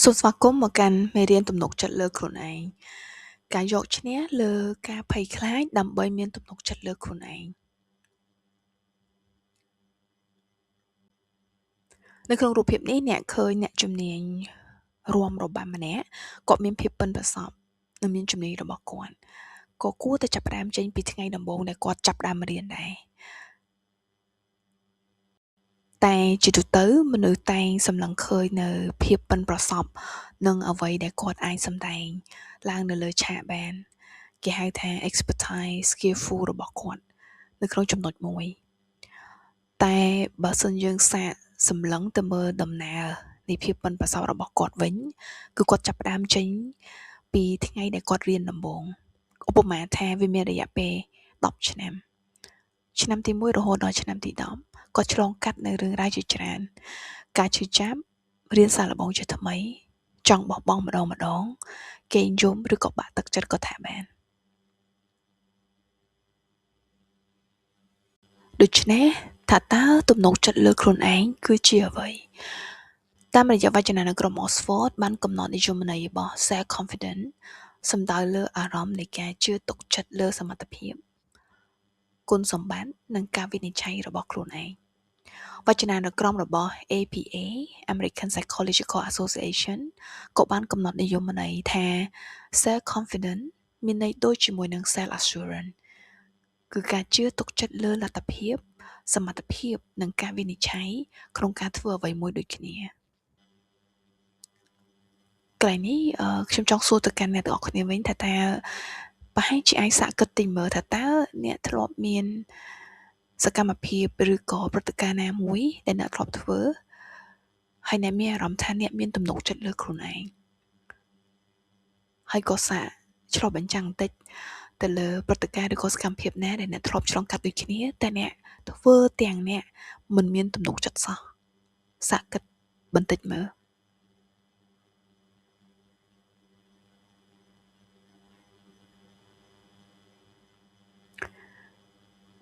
សូមស្វាគមន៍មកកាន់មេរៀនទំនុកចិត្តលើខ្លួនឯងការយកឈ្នះលើការភ័យខ្លាចដើម្បីមានទំនុកចិត្តលើខ្លួនឯងនៅក្នុងរូបភាពនេះអ្នកឃើញអ្នកជំនាញរាំរបាំម្នាក់គាត់មានភាពប៉ិនប្រសប់និងមានជំនាញរបស់គាត់ក៏គួរតែចាប់ផ្ដើមចេញពីថ្ងៃដំបូងដែលគាត់ចាប់ផ្ដើមរៀនដែរតែជាទូទៅមនុស្សតែងសម្លឹងឃើញនៅភាពប៉ិនប្រសប់និងអ្វីដែលគាត់អាចសម្ដែងឡើងនៅលើឆាកបានគេហៅថា expertise skillful របស់គាត់នៅក្នុងចំណុចមួយតែបើសិនយើងសាកសម្លឹងទៅមើលដំណើរនៃភាពប៉ិនប្រសប់របស់គាត់វិញគឺគាត់ចាប់ផ្ដើមចេញពីថ្ងៃដែលគាត់រៀនដំបូងឧបមាថាវាមានរយៈពេល10ឆ្នាំឆ្នាំទី1រហូតដល់ឆ្នាំទី10គាត់ឆ្លងកាត់នៅរឿងរ៉ាវជាច្រើនការឈឺចាប់រៀនសាកល្បងជាថ្មីចង់បោះបង់ម្ដងគេងយំឬក៏បាក់ទឹកចិត្តក៏ថាបានដូច្នេះថាតើទំនុកចិត្តលើខ្លួនឯងគឺជាអ្វីតាមរយៈវចនានុក្រម Oxford បានកំណត់និយមន័យរបស់ self confidence សំដៅលើអារម្មណ៍នៃការជឿទុកចិត្តលើសមត្ថភាពគុណសម្បត្តិនិងការវិនិច្ឆ័យរបស់ខ្លួនឯងវចនានុក្រមរបស់ APA American Psychological Association ក៏បានកំណត់និយមន័យថា self confidence មានន័យដូចជាមួយនឹង self assurance គឺការជឿទុកចិត្តលើលទ្ធភាពសមត្ថភាពនិងការវិនិច្ឆ័យក្នុងការធ្វើអ្វីមួយដូចគ្នាកន្លែងនេះខ្ញុំចង់សួរទៅកាន់អ្នកទាំងអស់គ្នាវិញថាតើប្រហែលជាអាចសាកគិតតិចមើលថាតើអ្នកធ្លាប់មានសកម្មភាពឬក៏ព្រឹត្តិការណ៍ណាមួយដែលអ្នកធ្លាប់ធ្វើហើយអ្នកមានអារម្មណ៍ថាអ្នកមានទំនុកចិត្តលើខ្លួនឯងហើយក៏សាកឆ្លុះបញ្ចាំងបន្តិចទៅលើព្រឹត្តិការណ៍ឬក៏សកម្មភាពណាដែលអ្នកធ្លាប់ឆ្លងកាត់ដូចគ្នាតែអ្នកធ្វើទាំងអ្នកមិនមានទំនុកចិត្តសោះសាកគិតបន្តិចមើល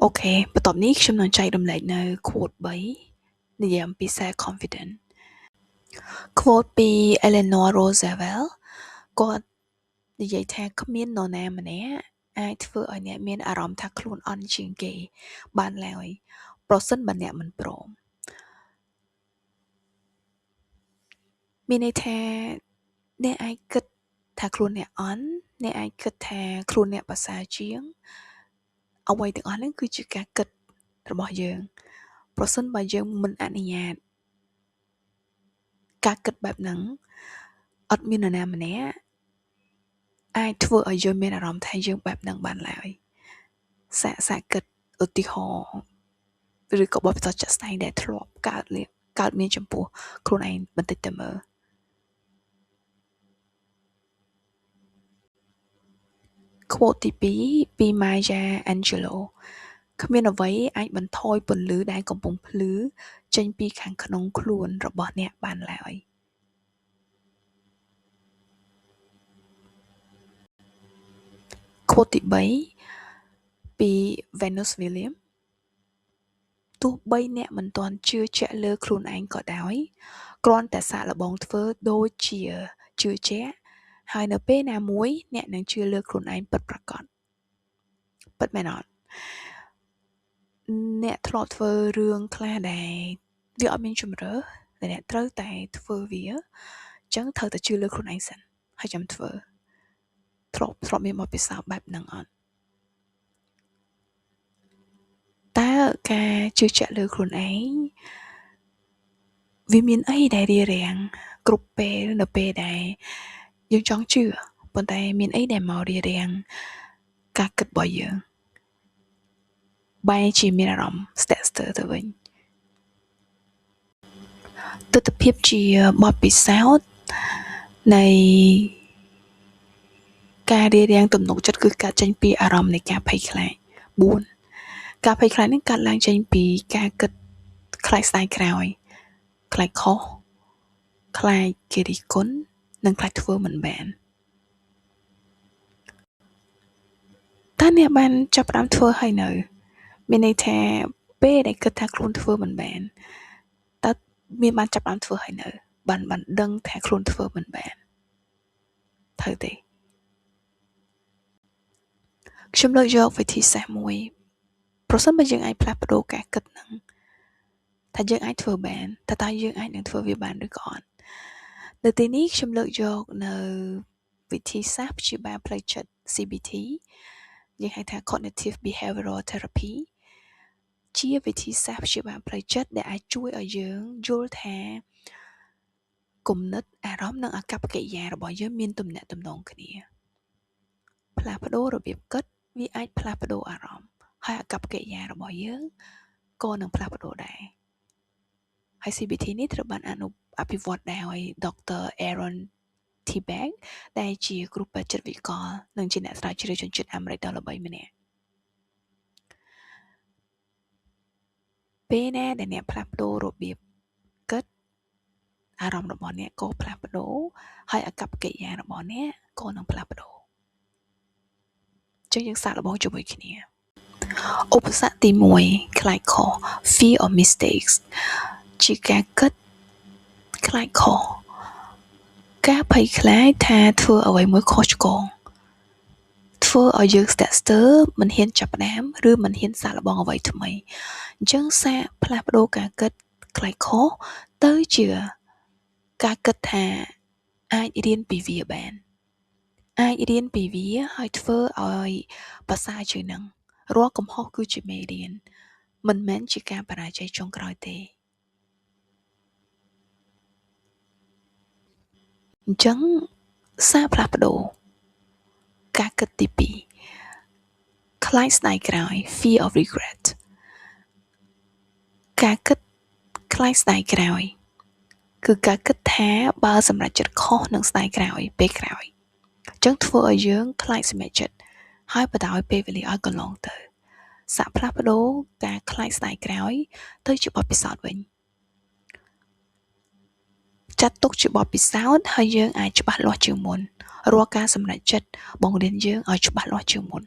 អូខេបន្ទាប់នេះខ្ញុំនឹងចែករំលែកនៅ quote 3និយាយអំពី self confidence quote ពី Eleanor Roosevelt គាត់និយាយថាគ្មាននរណាម្នាក់អាចធ្វើឲ្យអ្នកមានអារម្មណ៍ថាខ្លួនអន់ជាងគេបានឡើយប្រសិនបើអ្នកមិនព្រមមានន័យថាអ្នកអាចគិតថាខ្លួនអ្នកអន់អ្នកអាចគិតថាខ្លួនអ្នកប្រសើរជាងអ្វីទាំងអស់ហ្នឹងគឺជាការគិតរបស់យើងប្រសិនបើយើងមិនអនុញ្ញាតការគិតបែបហ្នឹងអត់មាននរណាម្នាក់អាចធ្វើឲ្យយើងមានអារម្មណ៍ថាយើងបែបហ្នឹងបានឡើយសាកគិតឧទាហរណ៍ឬក៏បទពិសោធន៍ជាក់ស្ដែងដែលធ្លាប់កើតមានចំពោះខ្លួនឯងបន្តិចទៅមើលquote ទី2ពី Maya Angelou គ្មានអ្វីអាចបន្ថយពន្លឺដែលកំពុងភ្លឺចេញពីខាងក្នុងខ្លួនរបស់អ្នកបានឡើយquote ទី3ពី Venus Williams ទោះបីអ្នកមិនទាន់ជឿជាក់លើខ្លួនឯងក៏ដោយគ្រាន់តែសាកល្បងធ្វើដូចជាជឿជាក់ហើយនៅពេលណាមួយអ្នកនឹងជឿលើខ្លួនឯងពិតប្រាកដពិតមែនអត់អ្នកធ្លាប់ធ្វើរឿងខ្លះដែលវាអត់មានជំរើសតែអ្នកត្រូវតែធ្វើវាអញ្ចឹងត្រូវតែជឿលើខ្លួនឯងសិនហើយចាំធ្វើធ្លាប់មានបទពិសោធន៍បែបហ្នឹងអត់តើការជឿជាក់លើខ្លួនឯងវាមានអីដែលរារាំងគ្រប់ពេលនៅពេលដែលយើងចង់ជឿប៉ុន្តែមានអីដែលមករារាំងការគិតរបស់យើងបែរជាមានអារម្មណ៍ស្ទាក់ស្ទើរទៅវិញទស្សនវិជ្ជាបទពិសោធន៍នៃការរារាំងទំនុកចិត្តគឺកើតចេញពីអារម្មណ៍នៃការភ័យខ្លាច4ការភ័យខ្លាចនេះកើតឡើងចេញពីការគិតខ្លាចស្ដាយក្រោយខ្លាចខុសខ្លាចគេរិះគន់និងខ្លាចធ្វើមិនបានតើអ្នកបានចាប់ផ្ដើមធ្វើហើយនៅមានន័យថាពេលដែលគិតថាខ្លួនធ្វើមិនបានតើមានបានចាប់ផ្ដើមធ្វើហើយនៅ បានដឹងថាខ្លួនធ្វើមិនបានត្រូវទេខ្ញុំលើកយកវិធីសាស្ត្រមួយប្រសិនបើយើងអាចផ្លាស់ប្ដូរការគិតហ្នឹងថាយើងអាចធ្វើបានតើយើងអាចនឹងធ្វើវាបានឬក៏អត់នៅទីនេះខ្ញុំលើកយកនៅវិធីសាស្ត្រព្យាបាលផ្លូវចិត្ត CBT យើងហៅថា Cognitive Behavioral Therapy ជាវិធីសាស្ត្រព្យាបាលផ្លូវចិត្តដែលអាចជួយឲ្យយើងយល់ថាគំនិតអារម្មណ៍និងអាកប្បកិរិយារបស់យើងមានទំនាក់ទំនងគ្នាផ្លាស់ប្ដូររបៀបគិតវាអាចផ្លាស់ប្ដូរអារម្មណ៍ហើយអាកប្បកិរិយារបស់យើងក៏នឹងផ្លាស់ប្ដូរដែរហើយ CBT នេះត្រូវបានអភិវឌ្ឍដោយ Dr. Aaron T. Beck ដែលជាគ្រូពេទ្យចិត្តវិទ្យានិងជាអ្នកស្រាវជ្រាវជនជាតិអាមេរិកដ៏ល្បីម្នាក់ពេលណាដែលអ្នកផ្លាស់ប្ដូររបៀបគិតអារម្មណ៍របស់អ្នកក៏ផ្លាស់ប្ដូរហើយអាកប្បកិរិយារបស់អ្នកក៏នឹងផ្លាស់ប្ដូរចឹងយើងសាកល្បងជាមួយគ្នាឧបសគ្គទី1ខ្លាចខុស fear of mistakes ជាការគិតខ្លាចខុសការភ័យខ្លាចថាធ្វើអ្វីមួយខុសឆ្គងធ្វើឲ្យយើងស្ទាក់ស្ទើរមិនហ៊ានចាប់ផ្ដើមឬមិនហ៊ានសាកល្បងអ្វីថ្មីអញ្ចឹងសាកផ្លាស់ប្ដូរការគិតខ្លាចខុសទៅជាការគិតថាអាចរៀនពីវាបានអាចរៀនពីវាហើយធ្វើឲ្យប្រសើរជាងនឹងរាល់កំហុសគឺជាមេរៀនមិនមែនជាការបរាជ័យចុងក្រោយទេអញ្ចឹងសាកផ្លាស់ប្ដូរការគិតទី2ខ្លាចស្ដាយក្រោយ fear of regret ការគិតខ្លាចស្ដាយក្រោយគឺការគិតថាបើសម្រេចចិត្តខុសនឹងស្ដាយក្រោយពេលក្រោយអញ្ចឹងធ្វើឲ្យយើងខ្លាចសម្រេចចិត្តហើយបដ ாய் ពេលវេលាឲ្យកន្លងទៅសាកផ្លាស់ប្ដូរការខ្លាចស្ដាយក្រោយទៅជាបទពិសោធន៍វិញចាត់ទុកជាបទពិសោធន៍ហើយយើងអាចច្បាស់លាស់ជាងមុនរាល់ការសម្រេចចិត្តបង្រៀនយើងឲ្យច្បាស់លាស់ជាងមុន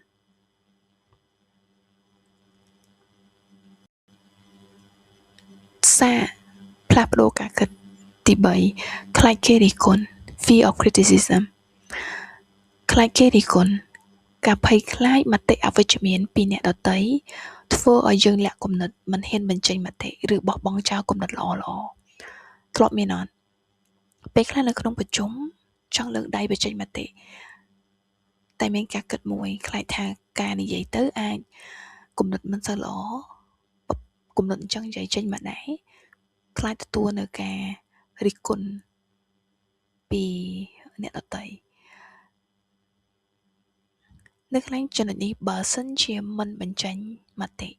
សាកផ្លាស់ប្ដូរការគិតទី3ខ្លាចគេរិះគន់ fear of criticism ខ្លាចគេរិះគន់ការភ័យខ្លាចមតិអវិជ្ជមានពីអ្នកដទៃធ្វើឲ្យយើងលាក់គំនិតមិនហ៊ានបញ្ចេញមតិឬបោះបង់ចោលគំនិតល្អធ្លាប់មានអត់ពេលខ្លះនៅក្នុងប្រជុំចង់លើកដៃបញ្ចេញមតិតែមានការគិតមួយខ្លាចថាការនិយាយទៅអាចគំនិតមិនសូវល្អគំនិតអញ្ចឹងនិយាយចេញមកដែរខ្លាចទទួលនៅការរិះគន់ពីអ្នកដទៃនៅខ្លាំងចំណុចនេះបើសិនជាមិនបញ្ចេញមតិ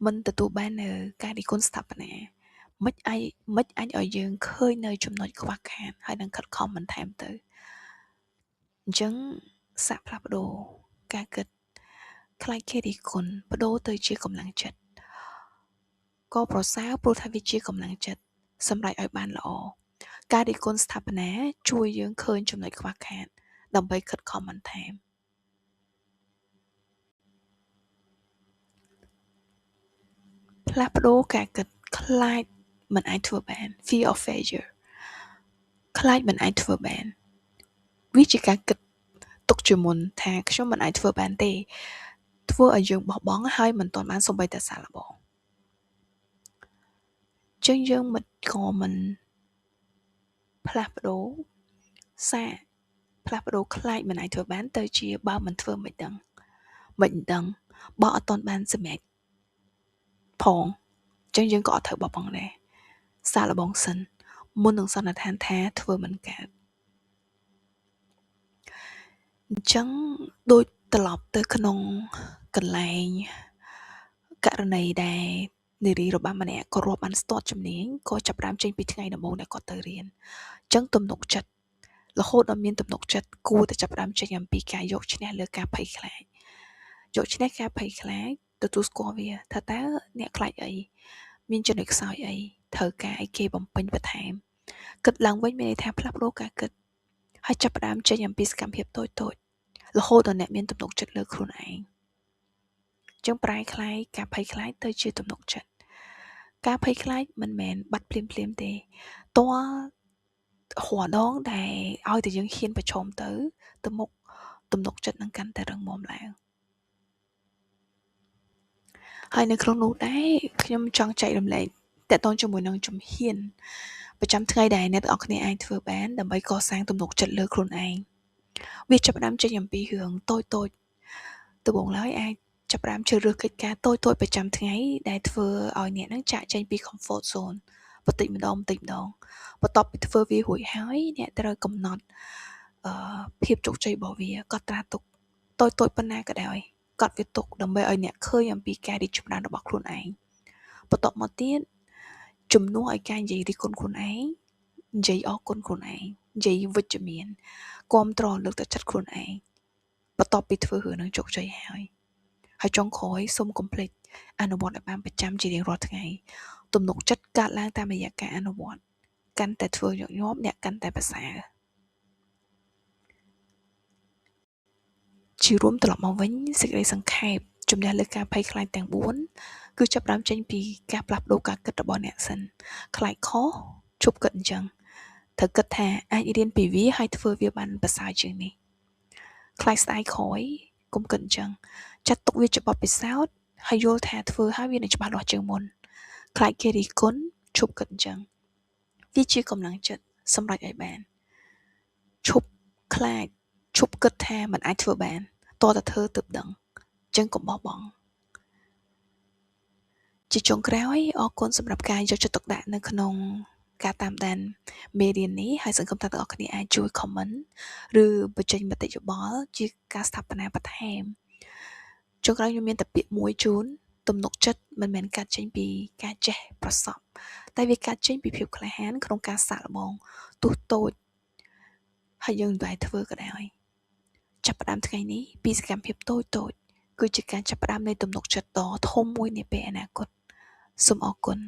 មិនទទួលបាននៅការរិះគន់ស្ថាបនាមិនអាចឲ្យយើងឃើញនៅចំណុចខ្វះខាតហើយនឹងខិតខំបន្ថែមទៅអញ្ចឹងសាកផ្លាស់ប្ដូរការគិតខ្លាចគេរិះគន់បដូរទៅជាកម្លាំងចិត្តក៏ប្រសើរព្រោះថាវាជាកម្លាំងចិត្តសម្រេចឲ្យបានល្អការរិះគន់ស្ថាបនាជួយយើងឃើញចំណុចខ្វះខាតដើម្បីខិតខំបន្ថែមផ្លាស់ប្ដូរការគិតខ្លាចមិនអាចធ្វើបាន fear of failure ខ្លាចមិនអាចធ្វើបានវាជាការគិតទុកជាមុនថាខ្ញុំមិនអាចធ្វើបានទេធ្វើឲ្យយើងបោះបង់ហើយមិនទាន់បានសូម្បីតែសាកល្បងចឹងយើងមិនផ្លាស់ប្ដូរសាកផ្លាស់ប្ដូរខ្លាចមិនអាចធ្វើបានទៅជាបើមិនធ្វើមិនដឹងបើអត់ទាន់បានសម្រេចផងចឹងយើងក៏អត់ត្រូវបោះបង់ដែរសាកល្បងសិនមុននឹងសន្និដ្ឋានថាធ្វើមិនកើតអញ្ចឹងដូចត្រឡប់ទៅក្នុងកន្លែងករណីដែលនារីរបាំម្នាក់ក៏រាប់បានស្ទាត់ជំនាញក៏ចាប់ផ្ដើមចេញពីថ្ងៃដំបូងដែលគាត់ទៅរៀនអញ្ចឹងទំនុកចិត្តរហូតដល់មានទំនុកចិត្តគួរតែចាប់ផ្ដើមចេញអំពីការយកឈ្នះលើការភ័យខ្លាចយកឈ្នះការភ័យខ្លាចទទួលស្គាល់វាថាតើអ្នកខ្លាចអីមានចំណុចខ្សោយអីត្រូវការឲ្យគេបំពេញបន្ថែមគិតឡើងវិញមានន័យថាផ្លាស់ប្ដូរការគិតហើយចាប់ផ្ដើមចេញអំពីសកម្មភាពតូចរហូតដល់អ្នកមានទំនុកចិត្តលើខ្លួនឯងចឹងប្រែក្លាយការភ័យខ្លាចទៅជាទំនុកចិត្តការភ័យខ្លាចមិនមែនបាត់ភ្លាមទេ តើរាល់ដងដែលឲ្យតែយើងហ៊ានប្រឈមទៅមុខទំនុកចិត្តនឹងកាន់តែរឹងមាំឡើងហើយនៅក្នុងនោះដែរខ្ញុំចង់ចែករំលែកតកតងជាមួយនឹងជំហានប្រចាំថ្ងៃដែលអ្នកទាំងអស់គ្នាអាចធ្វើបានដើម្បីកសាងទំនុកចិត្តលើខ្លួនឯងវាចាប់ផ្ដើមចេញអំពីរឿងតូចៗដំបូងឡើយអាចចាប់ផ្ដើមជ្រើសរើសកិច្ចការតូចៗប្រចាំថ្ងៃដែលធ្វើឲ្យអ្នកនឹងចាកចេញពី comfort zone បន្តិចម្ដងបន្ទាប់ពីធ្វើវារួចហើយអ្នកត្រូវកំណត់ភាពជោគជ័យរបស់វាកត់ត្រាទុកតូចៗប៉ុណ្ណាក៏ដោយកត់វាទុកដើម្បីឲ្យអ្នកឃើញអំពីការរីកចម្រើនរបស់ខ្លួនឯងបន្ទាប់មកទៀតជំនួសឲ្យការនិយាយរិះគន់ខ្លួនឯងនិយាយអរគុណខ្លួនឯងនិយាយវិជ្ជមានគាំទ្រលើកទឹកចិត្តខ្លួនឯងបន្ទាប់ពីធ្វើរឿងនឹងជោគជ័យហើយចុងក្រោយសូមកុំភ្លេចអនុវត្តឲ្យបានប្រចាំជារៀងរាល់ថ្ងៃទំនុកចិត្តកើតឡើងតាមរយៈការអនុវត្តកាន់តែធ្វើញឹកញាប់អ្នកកាន់តែប្រសើរជារួមត្រឡប់មកវិញសេចក្តីសង្ខេបជំនះលើការភ័យខ្លាចទាំង4គឺចាប់ផ្ដើមចេញពីការផ្លាស់ប្ដូរការគិតរបស់អ្នកសិនខ្លាចខុសជប់គិតអញ្ចឹងត្រូវគិតថាអាចរៀនពីវាហើយធ្វើវាបានប្រសើរជាងនេះខ្លាចស្ដាយក្រោយកុំគិតអញ្ចឹងចាត់ទុកវាជាបទពិសោធន៍ហើយយល់ថាធ្វើហើយវានឹងច្បាស់លាស់ជាងមុនខ្លាចគេរិះគន់ជប់គិតអញ្ចឹងវាជាកម្លាំងចិត្តសម្រេចឲ្យបានឈប់ខ្លាចឈប់គិតថាมันអាចធ្វើបានតើធ្វើទើបដឹងអញ្ចឹងកុំបោះបង់ជាចុងក្រោយអរគុណសម្រាប់ការយកចិត្តទុកដាក់នៅក្នុងការតាមដានមេរៀននេះហើយសង្ឃឹមថាអ្នកនរគ្នាអាចជួយ comment ឬបញ្ចេញមតិយោបល់ជាការស្ថាបនាបន្ថែមចុងក្រោយខ្ញុំមានតែពាក្យមួយជូនទំនុកចិត្តមិនមែនកើតចេញពីការចេះប្រសពតែវាកើតចេញពីភាពក្លាហានក្នុងការសាកល្បងទោះតូចហើយយើងមិនដែលធ្វើក៏ដោយចាប់ផ្ដើមថ្ងៃនេះពីសកម្មភាពតូចៗគឺជាការចាប់ផ្ដើមនៃទំនុកចិត្តដ៏ធំមួយនាពេលអនាគតសូមអរគុណ